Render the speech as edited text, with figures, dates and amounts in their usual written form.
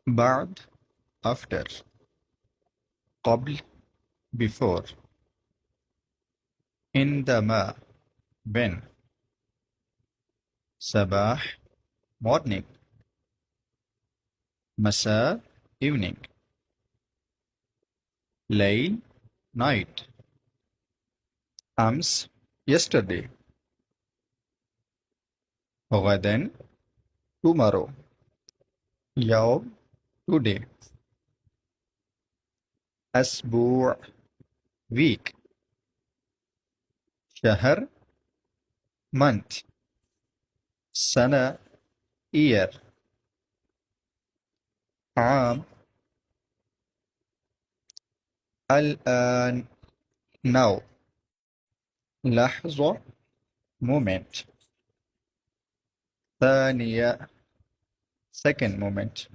بعد after قبل before عندما when صباح morning مساء evening ليل night أمس yesterday غدا tomorrow يوم today أسبوع week شهر month سنة year عام الآن now لحظة moment ثانية second moment